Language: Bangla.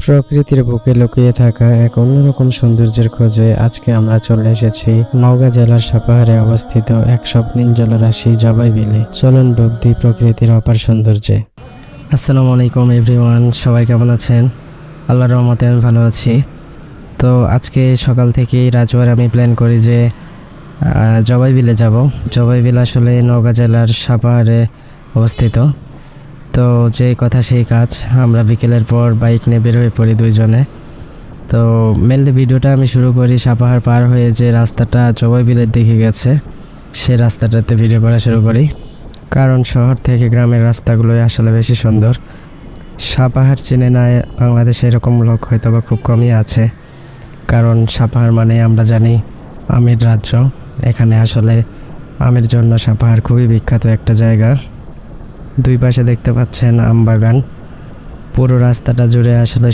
প্রকৃতির বুকে লুকিয়ে থাকা এক অন্যরকম সৌন্দর্যের খোঁজে আজকে আমরা চলে এসেছি নওগাঁ জেলার সাপাহারে অবস্থিত এক স্বপ্নীল জলরাশি জবাই বিলে। চলুন ডুব দিই প্রকৃতির অপার সৌন্দর্যে। আসসালামু আলাইকুম এভরিওয়ান, সবাই কেমন আছেন? আল্লাহর রহমতে আমি ভালো আছি। তো আজকে সকাল থেকেই রাজওয়ার আমি প্ল্যান করি যে জবাই বিলে যাব। জবাই বিল আসলে নওগাঁ জেলার সাপাহারে অবস্থিত। তো যে কথা সেই কাজ, আমরা বিকেলের পর বাইক নিয়ে বের হয়ে পড়ি দুইজনে। তো মেনলি ভিডিওটা আমি শুরু করি সাপাহার পার হয়ে যে রাস্তাটা জবাই বিলের দিকে গেছে সে রাস্তাটাতে ভিডিও করা শুরু করি, কারণ শহর থেকে গ্রামের রাস্তাগুলোই আসলে বেশি সুন্দর। সাপাহার চেনে না বাংলাদেশে এরকম লোক হয়তো বা খুব কমই আছে, কারণ সাপাহার মানে আমরা জানি আমের রাজ্য। এখানে আসলে আমের জন্য সাপাহার খুবই বিখ্যাত একটা জায়গা। দুই পাশে দেখতে পাচ্ছেন আম বাগান, পুরো রাস্তাটা জুড়ে আসলে